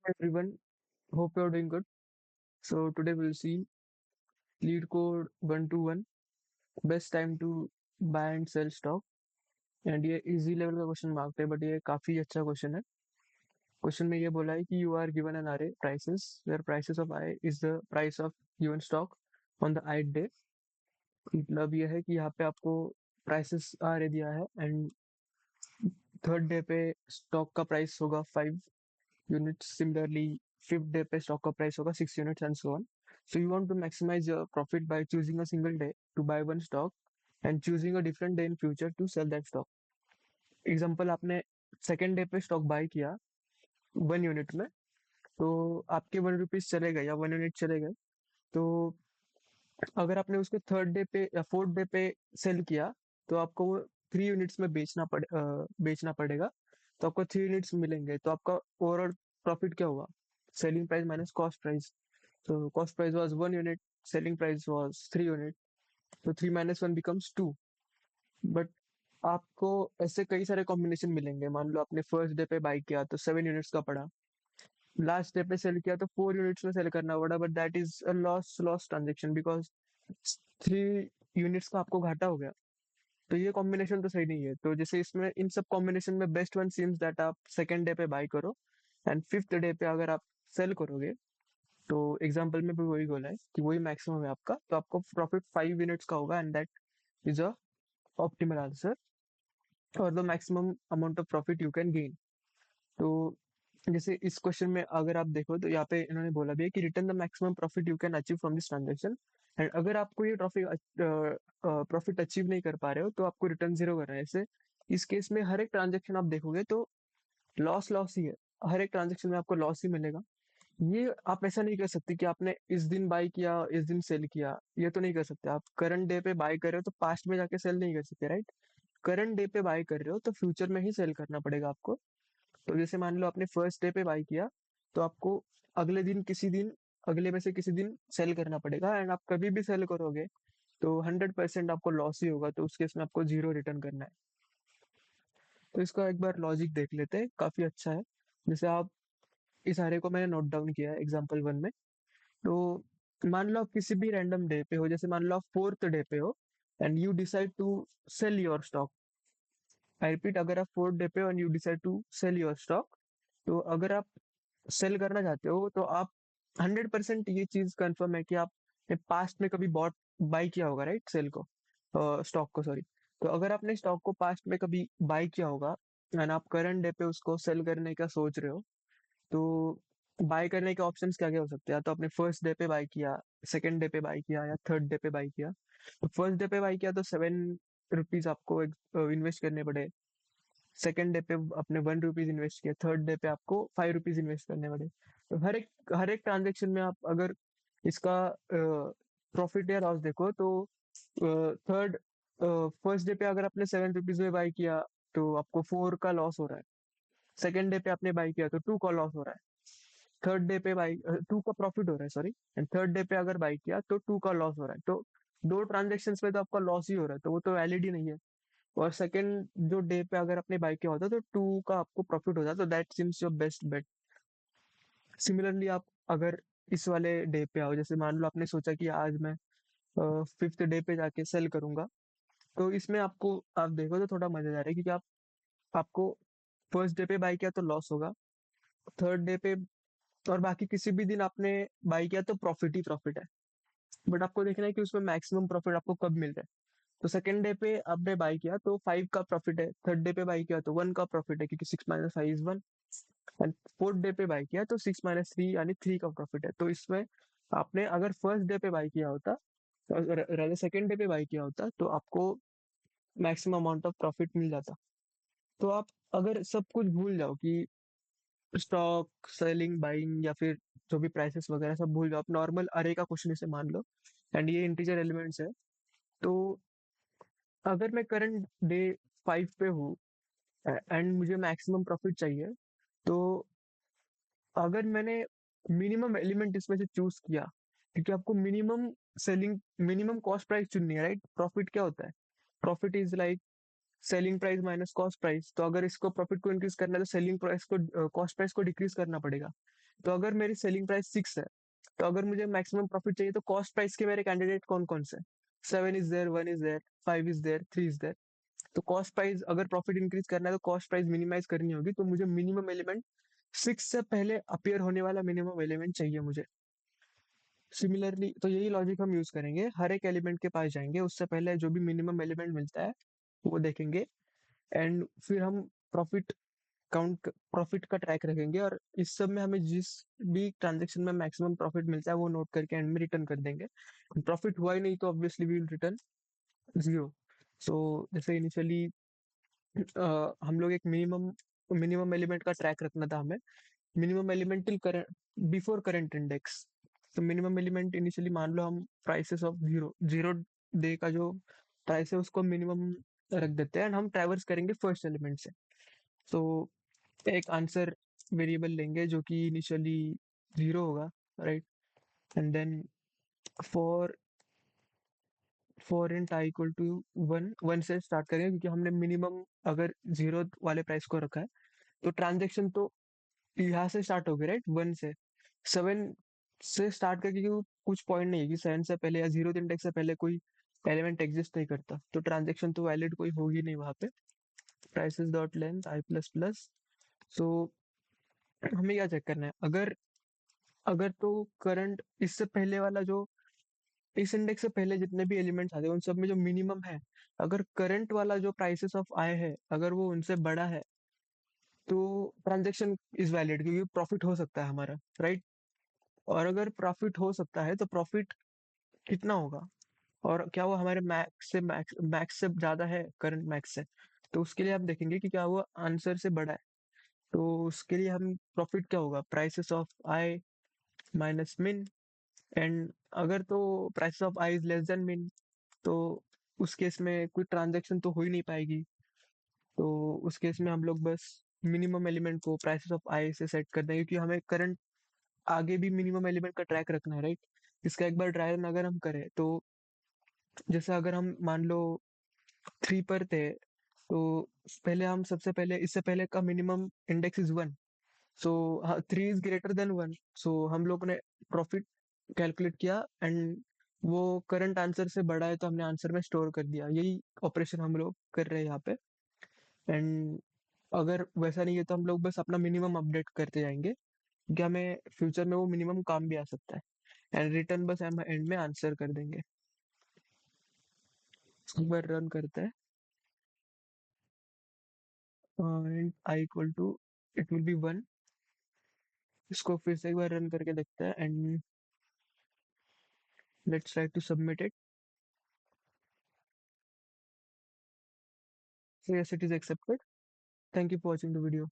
Everyone, hope you're doing good. So today we'll see lead code 121, best time to buy and sell stock. And ये easy level का question marked है but ये काफी अच्छा question है. Question में ये बोला है कि you are given an array prices where prices of i is the price of given stock on the ith day. मतलब ये है कि यहाँ पे आपको प्राइसेस आरे दिया है एंड थर्ड डे पे स्टॉक का प्राइस होगा 5 units. Similarly, fifth day पे stock का price होगा 6 units and so on. So you want to maximize your profit by choosing a single day to buy one stock and choosing a different day in future to sell that stock. Example आपने second day पे stock buy किया 1 unit में, तो आपके 1 rupees चले गए या 1 unit चले गए. तो अगर आपने उसको थर्ड डे पे या फोर्थ डे पे सेल किया तो आपको वो 3 यूनिट्स में बेचना पड़ेगा. तो आपको 3 यूनिट्स मिलेंगे. तो आपका ओवरऑल प्रॉफिट क्या होगा? Selling price minus cost price. तो cost price was 1 unit, selling price was 3 unit. तो 3 - 1 बिकम्स 2. बट आपको ऐसे कई सारे कॉम्बिनेशन मिलेंगे. मान लो आपने फर्स्ट डे पे बाई किया तो 7 यूनिट्स का पड़ा, लास्ट डे पे सेल किया तो 4 यूनिट्स में सेल करना पड़ा, but that is a loss transaction because 3 units का आपको घाटा हो गया. तो ये कॉम्बिनेशन तो सही नहीं है. तो जैसे इसमें इन सब कॉम्बिनेशन में बेस्ट वन सीम्स दैट आप सेकंड डे पे बाय करो एंड फिफ्थ डे पे अगर आप सेल करोगे. तो एग्जांपल में भी वही बोला है कि वही मैक्सिमम है आपका, तो आपको प्रॉफिट 5 यूनिट्स का होगा and that is a optimal answer और the maximum amount of profit you can gain. तो जैसे इस क्वेश्चन में अगर आप देखो तो यहाँ पे इन्होंने बोला भी है कि return the maximum profit you can achieve from this transaction. And अगर आपको ये प्रॉफिट अचीव नहीं कर पा रहे हो तो आपको रिटर्न जीरो करना है. ऐसे इस केस में हर एक ट्रांजेक्शन आप देखोगे तो लॉस लॉस ही है. हर एक ट्रांजेक्शन में आपको लॉस ही मिलेगा. ये आप ऐसा नहीं कर सकते कि आपने इस दिन बाय किया इस दिन सेल किया. ये तो नहीं कर सकते. आप करंट डे पे बाय कर रहे हो तो पास्ट में जाके सेल नहीं कर सकते, राइट? करंट डे पे बाय कर रहे हो तो फ्यूचर में ही सेल करना पड़ेगा आपको. तो जैसे मान लो आपने फर्स्ट डे पे बाय किया तो आपको अगले दिन किसी दिन अगले में से किसी दिन सेल करना पड़ेगा. एंड आप कभी भी सेल करोगे तो 100% आपको लॉस ही होगा. तो उस केस में आपको जीरो रिटर्न करना है. तो इसका एक बार लॉजिक देख लेते हैं, काफी अच्छा है. जैसे आप इस सारे को मैंने नोट डाउन किया है एग्जाम्पल वन में. तो मान लो आप किसी भी रैंडम डे पे हो, जैसे मान लो आप फोर्थ डे पे हो and you decide to sell your stock. I repeat, अगर आप फोर्थ डे पे हो and you decide to sell your stock, तो अगर आप सेल करना चाहते हो तो आप 100% ये चीज कंफर्म है कि आपने पास्ट में कभी बॉट बाई किया होगा, राइट? सेल को, स्टॉक को, सॉरी. तो अगर आपने स्टॉक को पास्ट में कभी बाई किया होगा एंड आप करंट डे पे उसको सेल करने का सोच रहे हो, तो बाय करने के ऑप्शंस क्या क्या हो सकते हैं? या तो आपने फर्स्ट डे पे बाय किया, सेकंड डे पे बाय किया या थर्ड डे पे बाय किया. तो फर्स्ट डे पे बाय किया तो 7 रुपीज आपको इन्वेस्ट करने पड़े. सेकंड डे पे आपने 1 रुपीज इन्वेस्ट किया, थर्ड डे पे आपको 5 रुपीज इन्वेस्ट करने पड़े. तो हर एक ट्रांजेक्शन में आप अगर इसका प्रॉफिट या लॉस देखो तो थर्ड फर्स्ट डे पे अगर आपने 7 रुपीज में बाय किया तो आपको 4 का लॉस हो रहा है. सेकंड डे पे आपने बाय किया तो 2 का लॉस हो रहा है. थर्ड डे पे बाई 2 का प्रॉफिट हो रहा है, सॉरी. एंड थर्ड डे पे अगर बाई किया तो 2 का लॉस हो रहा है. तो दो ट्रांजेक्शन में तो आपका लॉस ही हो रहा है, तो वो तो वैलिड ही नहीं है. और सेकंड जो डे पे अगर आपने बाई किया होता तो 2 का आपको प्रॉफिट होता, तो that seems your best bet. Similarly आप अगर इस वाले डे पे आओ, जैसे मान लो आपने सोचा कि आज मैं फिफ्थ डे पे जाके सेल करूंगा. तो इसमें आपको आप देखो तो थोड़ा मजेदार है क्योंकि आपको फर्स्ट डे पे बाई किया तो लॉस होगा, थर्ड डे पे और बाकी किसी भी दिन आपने बाई किया तो प्रॉफिट ही प्रॉफिट है. बट आपको देखना है कि उसमें मैक्सिमम प्रॉफिट आपको कब मिल रहा है. तो सेकंड डे पे आपने बाई किया तो 5 का प्रॉफिट है, थर्ड डे पे बाई किया तो 1 का प्रॉफिट है क्योंकि 6 - 5 = 1. एंड फोर्थ डे पे बाई किया तो 6 - 3 यानी 3 का प्रॉफिट है. तो इसमें आपने अगर फर्स्ट डे पे बाई किया होता, सेकंड डे पे बाई किया होता, तो आपको मैक्सिमम अमाउंट ऑफ प्रॉफिट मिल जाता. तो आप अगर सब कुछ भूल जाओ कि स्टॉक सेलिंग बाइंग या फिर जो भी प्राइसेस वगैरह सब भूल जाओ, आप नॉर्मल अरे का क्वेश्चन इसे मान लो एंड ये इंटीजर एलिमेंट्स है. तो अगर मैं करंट डे 5 पे हूँ एंड मुझे मैक्सिमम प्रॉफिट चाहिए, तो अगर मैंने मिनिमम एलिमेंट इसमें से चूज किया, क्योंकि आपको मिनिमम कॉस्ट प्राइस चुननी है, राइट? प्रॉफिट क्या होता है? Profit is like selling price minus cost price. तो अगर इसको प्रॉफिट को इंक्रीज करना है तो सेलिंग प्राइस को कॉस्ट प्राइस को डिक्रीज करना पड़ेगा। तो अगर मेरी सेलिंग प्राइस 6 है, तो अगर मुझे मैक्सिमम प्रॉफिट चाहिए तो कॉस्ट प्राइस के मेरे कैंडिडेट कौन कौन से? 7 is there, 1 is there, 5 is there, 3 is there. तो कॉस्ट प्राइस अगर प्रॉफिट इंक्रीज करना है तो कॉस्ट प्राइस मिनिमाइज करनी होगी, तो मुझे मिनिमम एलिमेंट 6 से पहले अपीयर होने वाला मिनिमम एलिमेंट चाहिए मुझे। सिमिलरली तो यही लॉजिक हम यूज करेंगे, हर एक एलिमेंट के पास जाएंगे, उससे पहले जो भी मिनिमम एलिमेंट मिलता है वो देखेंगे, एंड फिर हम प्रॉफिट प्रॉफिट का ट्रैक रखेंगे, और इस सब में हमें जिस भी ट्रांजेक्शन में मैक्सिमम प्रॉफिट मिलता है वो नोट करके एंड में रिटर्न कर देंगे। प्रॉफिट हुआ ही नहीं तो ऑब्वियसली वी विल रिटर्न 0। सो जैसे इनिशियली हम लोग एक मिनिमम मिनिमम एलिमेंट का ट्रैक रखना था हमें, minimum element till current before current index. तो मिनिमम एलिमेंट इनिशियली मान लो हम prices of zero zero day का जो प्राइस है उसको मिनिमम रख देते हैं, एंड हम ट्रैवर्स करेंगे फर्स्ट एलिमेंट से। तो एक आंसर वेरिएबल लेंगे जो कि इनिशियली 0 होगा, right. And then for for int i equal to 1 से स्टार्ट करेंगे, क्योंकि हमने मिनिमम अगर 0 वाले प्राइस को रखा है तो ट्रांजेक्शन तो यहाँ से स्टार्ट होगी, राइट, 1 से। 7 से स्टार्ट करके क्योंकि कुछ पॉइंट नहीं है कि 7 से पहले या 0 इंडेक्स से पहले कोई एलिमेंट एग्जिस्ट नहीं करता, तो ट्रांजेक्शन तो वैलिड कोई होगी नहीं वहां पे। प्राइसेस डॉट लेंथ आई प्लस प्लस। सो हमें क्या चेक करना है, अगर अगर तो करंट इससे पहले वाला जो इस इंडेक्स से पहले जितने भी एलिमेंट्स आते हैं उन सब में जो मिनिमम है, अगर करंट वाला जो प्राइसेस ऑफ आए है अगर वो उनसे बड़ा है तो ट्रांजेक्शन इज वैलिड, क्योंकि प्रॉफिट हो सकता है हमारा, राइट। और अगर प्रॉफिट हो सकता है तो प्रॉफिट कितना होगा, और क्या वो हमारे मैक्स से ज्यादा है करंट मैक्स से, तो उसके लिए आप देखेंगे कि क्या वो आंसर से बड़ा है। तो उसके लिए हम प्रॉफिट क्या होगा, प्राइसेस ऑफ आई माइनस मिन। एंड अगर तो price of i is less than मिन, तो उस केस में कोई ट्रांजेक्शन तो हो ही नहीं पाएगी। तो उस केस में हम लोग बस मिनिमम एलिमेंट को प्राइसेस ऑफ आई से सेट कर देंगे, क्योंकि हमें करंट आगे भी मिनिमम एलिमेंट का ट्रैक रखना है, राइट। इसका एक बार ट्रायल अगर हम करें तो जैसे अगर हम मान लो 3 पर थे, तो पहले हम सबसे पहले इससे पहले का minimum index is 1। So 3 is greater than 1। सो हम लोग ने प्रॉफिट कैलकुलेट किया, एंड वो करंट आंसर से बड़ा है तो हमने आंसर में स्टोर कर दिया। यही ऑपरेशन हम लोग कर रहे हैं यहाँ पे। एंड अगर वैसा नहीं है तो हम लोग बस अपना मिनिमम अपडेट करते जाएंगे, क्योंकि हमें फ्यूचर में वो मिनिमम काम भी आ सकता है। एंड रिटर्न बस हम एंड में आंसर कर देंगे। एक बार रन करते हैं, and i equal to it will be 1। इसको फिर से एक बार रन करके देखते हैं, and let's try to submit it. So yes, it is accepted. Thank you for watching the video.